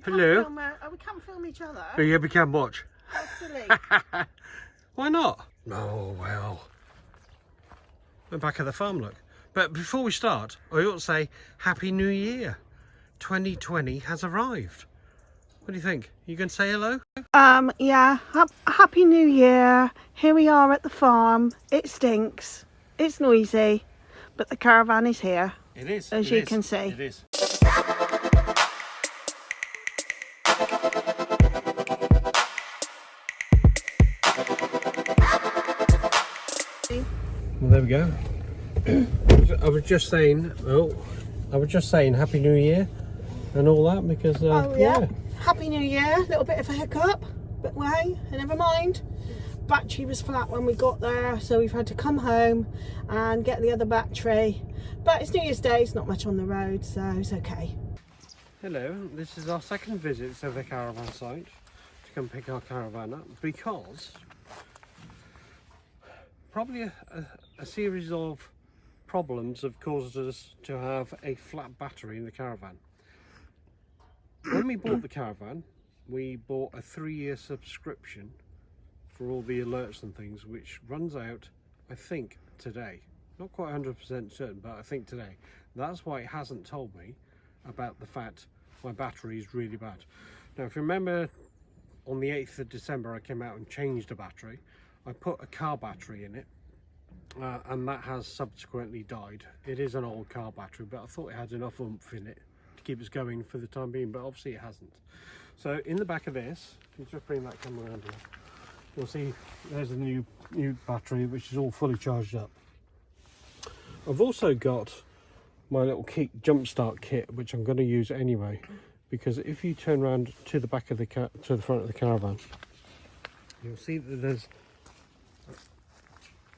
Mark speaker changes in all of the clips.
Speaker 1: Hello.
Speaker 2: We can't film each other.
Speaker 1: Oh, yeah, we can watch.
Speaker 2: How silly.
Speaker 1: Why not? Oh, well. We're back at the farm, look. But before we start, I ought to say Happy New Year. 2020 has arrived. What do you think? You going to say hello?
Speaker 2: Yeah. Happy New Year. Here we are at the farm. It stinks. It's noisy. But the caravan is here.
Speaker 1: It is.
Speaker 2: As you can see.
Speaker 1: It is. Well, there we go. I was just saying Happy New Year and all that because yeah.
Speaker 2: Happy New Year. Little bit of a hiccup, but never mind. Battery was flat when we got there, so we've had to come home and get the other battery. But it's New Year's Day, it's not much on the road, so it's okay.
Speaker 1: Hello, this is our second visit to the caravan site to come pick our caravan up because probably a series of problems have caused us to have a flat battery in the caravan. When we bought the caravan, we bought a 3-year subscription for all the alerts and things, which runs out, I think, today. Not quite 100% certain, but I think today. That's why it hasn't told me about the fact my battery is really bad. Now, if you remember, on the 8th of December, I came out and changed the battery. I put a car battery in it, and that has subsequently died. It is an old car battery, but I thought it had enough oomph in it to keep us going for the time being, but obviously it hasn't. So in the back of this, you just bring that camera around here, you'll see there's a new battery which is all fully charged up. I've also got my little jump start kit, which I'm going to use anyway, because if you turn around to the back of the to the front of the caravan, you'll see that there's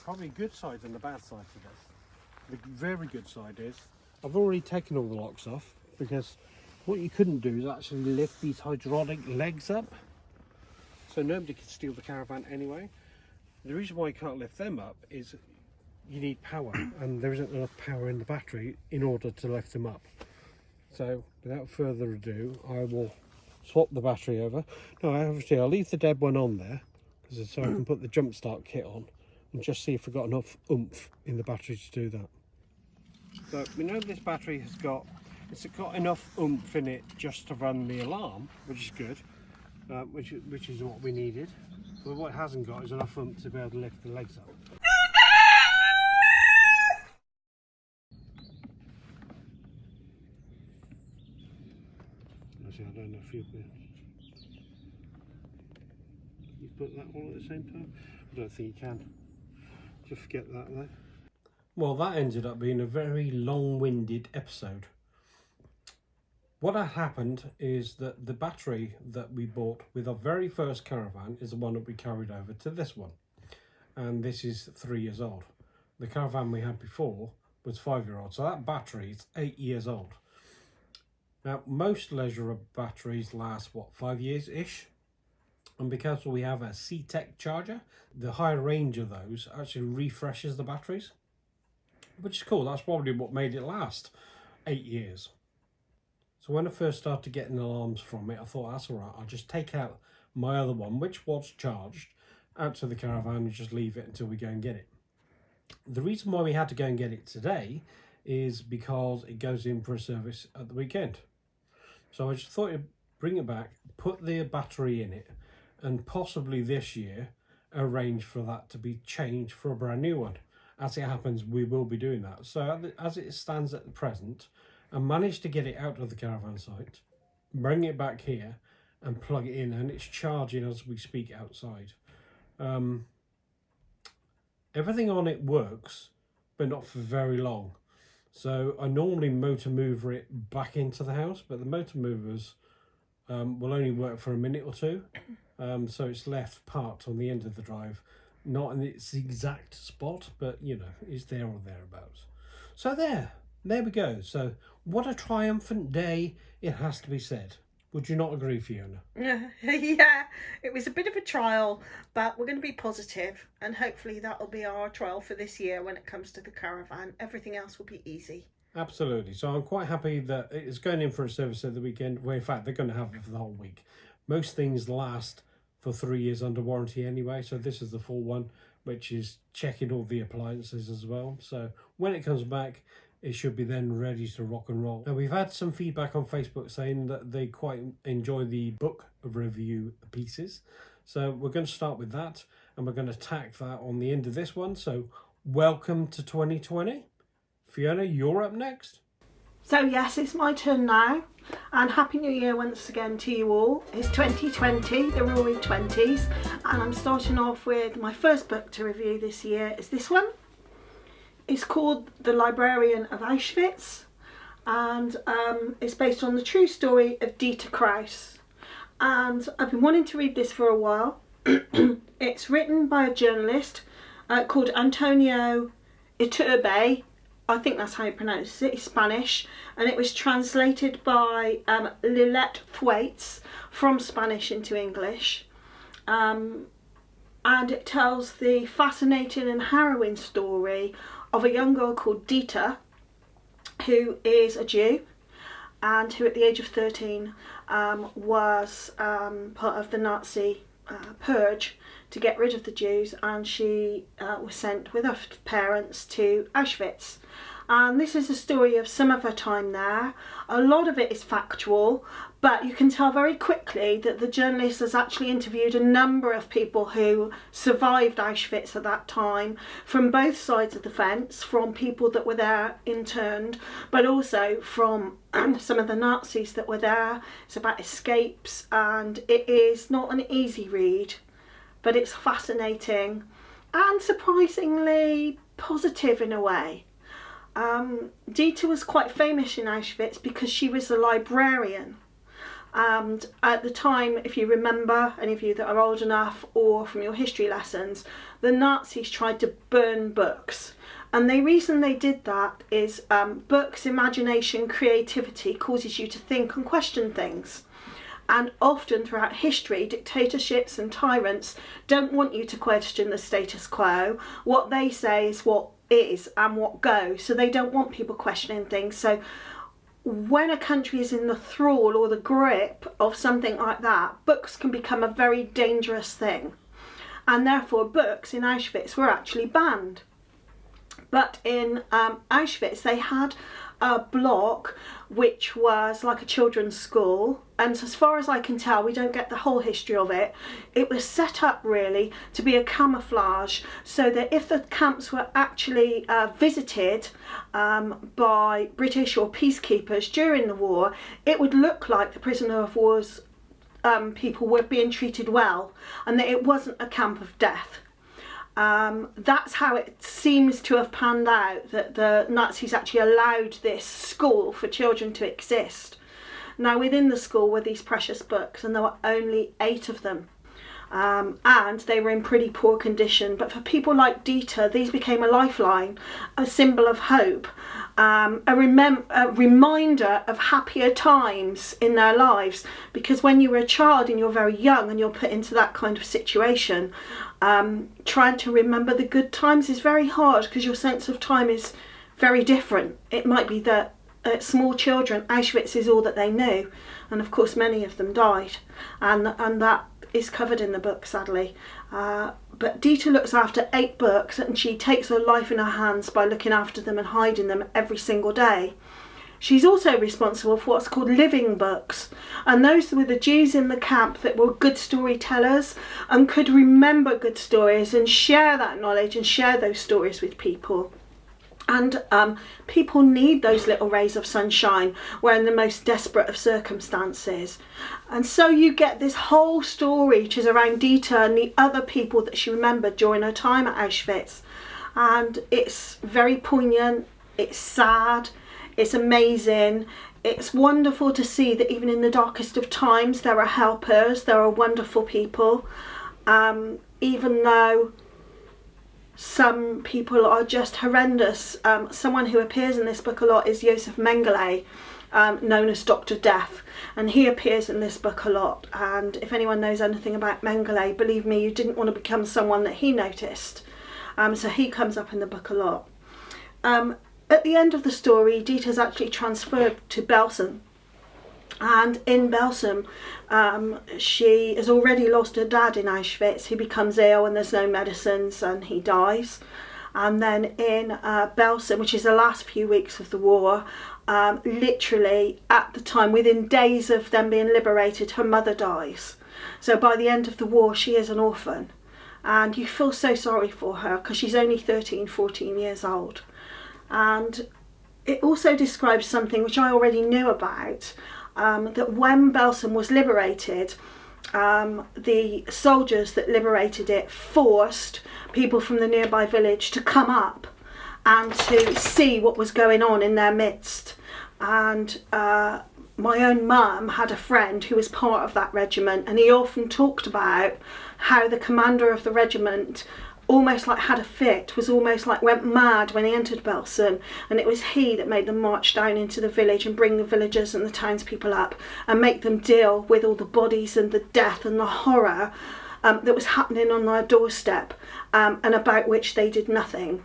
Speaker 1: probably good sides and the bad side to this. The very good side is I've already taken all the locks off, because what you couldn't do is actually lift these hydraulic legs up, so nobody could steal the caravan anyway. The reason why you can't lift them up is you need power, and there isn't enough power in the battery in order to lift them up. So without further ado, I will swap the battery over. No, obviously I'll leave the dead one on there, because so I can put the jump start kit on and just see if I've got enough oomph in the battery to do that. So we know this battery has got enough oomph in it just to run the alarm, which is good, which is what we needed. But what it hasn't got is enough oomph to be able to lift the legs up. Actually, I don't know if you put that on at the same time. I don't think you can. Just forget that though. Well, that ended up being a very long-winded episode. What had happened is that the battery that we bought with our very first caravan is the one that we carried over to this one. And this is 3 years old. The caravan we had before was 5-year-old. So that battery is 8 years old. Now, most leisure batteries last, 5 years-ish? And because we have a C-Tech charger, the higher range of those actually refreshes the batteries, which is cool. That's probably what made it last 8 years. So when I first started getting alarms from it, I thought, that's all right, I'll just take out my other one, which was charged, out to the caravan and just leave it until we go and get it. The reason why we had to go and get it today is because it goes in for a service at the weekend. So I just thought I'd bring it back, put the battery in it, and possibly this year arrange for that to be changed for a brand new one. As it happens, we will be doing that. So as it stands at the present, I managed to get it out of the caravan site, bring it back here and plug it in, and it's charging as we speak outside. Everything on it works, but not for very long. So I normally motor mover it back into the house, but the motor movers will only work for a minute or two. So it's left parked on the end of the drive, not in its exact spot, but you know, it's there or thereabouts. So there we go. So what a triumphant day, it has to be said. Would you not agree, Fiona?
Speaker 2: Yeah, it was a bit of a trial, but we're going to be positive, and hopefully that'll be our trial for this year when it comes to the caravan. Everything else will be easy.
Speaker 1: Absolutely. So I'm quite happy that it's going in for a service at the weekend. Well, in fact, they're going to have it for the whole week. Most things last for 3 years under warranty anyway. So this is the full one, which is checking all the appliances as well. So when it comes back, it should be then ready to rock and roll. Now, we've had some feedback on Facebook saying that they quite enjoy the book review pieces. So we're going to start with that, and we're going to tack that on the end of this one. So welcome to 2020. Fiona, you're up next.
Speaker 2: So yes, it's my turn now, and Happy New Year once again to you all. It's 2020, the Roaring 20s, and I'm starting off with my first book to review this year. Is this one. It's called The Librarian of Auschwitz, and it's based on the true story of Dieter Kraus. And I've been wanting to read this for a while. It's written by a journalist called Antonio Iturbe. I think that's how you pronounce it. It's Spanish, and it was translated by Lilette Thwaites from Spanish into English. And it tells the fascinating and harrowing story of a young girl called Dieter, who is a Jew, and who at the age of 13 was part of the Nazi purge to get rid of the Jews, and she was sent with her parents to Auschwitz. And this is a story of some of her time there. A lot of it is factual, but you can tell very quickly that the journalist has actually interviewed a number of people who survived Auschwitz at that time, from both sides of the fence, from people that were there interned, but also from some of the Nazis that were there. It's about escapes, and it is not an easy read, but it's fascinating and surprisingly positive in a way. Dieter was quite famous in Auschwitz because she was a librarian, and at the time, if you remember, any of you that are old enough or from your history lessons, the Nazis tried to burn books, and the reason they did that is books, imagination, creativity causes you to think and question things. And often throughout history, dictatorships and tyrants don't want you to question the status quo. What they say is what is and what goes. So they don't want people questioning things. So when a country is in the thrall or the grip of something like that, books can become a very dangerous thing. And therefore books in Auschwitz were actually banned. But in Auschwitz they had a block which was like a children's school, and as far as I can tell, we don't get the whole history of it, it was set up really to be a camouflage, so that if the camps were actually visited by British or peacekeepers during the war, it would look like the prisoner of war's people were being treated well, and that it wasn't a camp of death. That's how it seems to have panned out, that the Nazis actually allowed this school for children to exist. Now within the school were these precious books, and there were only 8 of them, and they were in pretty poor condition, but for people like Dieter these became a lifeline, a symbol of hope, a reminder of happier times in their lives, because when you were a child and you're very young and you're put into that kind of situation, trying to remember the good times is very hard because your sense of time is very different. It might be that small children, Auschwitz is all that they knew, and of course many of them died, and that is covered in the book, sadly. But Dieter looks after 8 books, and she takes her life in her hands by looking after them and hiding them every single day. She's also responsible for what's called living books, and those were the Jews in the camp that were good storytellers and could remember good stories and share that knowledge and share those stories with people. And people need those little rays of sunshine when in the most desperate of circumstances. And so you get this whole story which is around Dieter and the other people that she remembered during her time at Auschwitz. And it's very poignant, it's sad, it's amazing. It's wonderful to see that even in the darkest of times there are helpers, there are wonderful people, even though some people are just horrendous. Someone who appears in this book a lot is Josef Mengele, known as Dr. Death, and he appears in this book a lot. And if anyone knows anything about Mengele, believe me, you didn't want to become someone that he noticed. So he comes up in the book a lot. at the end of the story, Dita's actually transferred to Belsen. And in Belsen, she has already lost her dad in Auschwitz. He becomes ill and there's no medicines and he dies. And then in Belsen, which is the last few weeks of the war, literally at the time, within days of them being liberated, her mother dies. So by the end of the war, she is an orphan. And you feel so sorry for her because she's only 13, 14 years old. And it also describes something which I already knew about, that when Belsen was liberated, the soldiers that liberated it forced people from the nearby village to come up and to see what was going on in their midst. And my own mum had a friend who was part of that regiment, and he often talked about how the commander of the regiment almost like had a fit, was almost like went mad when he entered Belsen, and it was he that made them march down into the village and bring the villagers and the townspeople up and make them deal with all the bodies and the death and the horror that was happening on their doorstep, and about which they did nothing.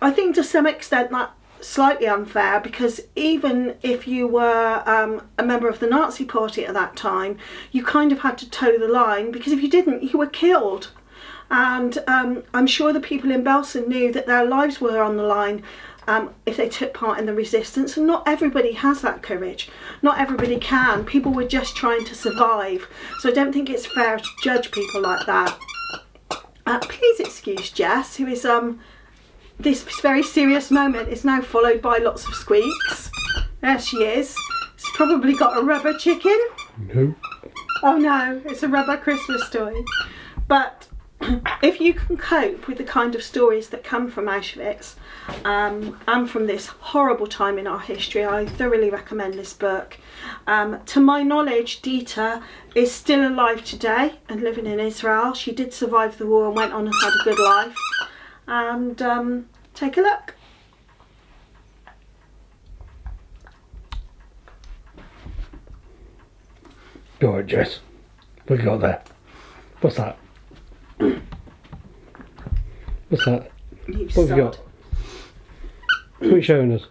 Speaker 2: I think to some extent that's slightly unfair, because even if you were a member of the Nazi party at that time, you kind of had to toe the line, because if you didn't, you were killed. And I'm sure the people in Belsen knew that their lives were on the line if they took part in the resistance, and not everybody has that courage. Not everybody can. People were just trying to survive. So I don't think it's fair to judge people like that. Please excuse Jess, who is this very serious moment is now followed by lots of squeaks. There she is. She's probably got a rubber chicken.
Speaker 1: No.
Speaker 2: Oh no, it's a rubber Christmas toy. But if you can cope with the kind of stories that come from Auschwitz and from this horrible time in our history, I thoroughly recommend this book. To my knowledge, Dita is still alive today and living in Israel. She did survive the war and went on and had a good life. And take a look.
Speaker 1: Go on, Jess. What have you got there? What's that? What's that? What have you got? What are you showing us?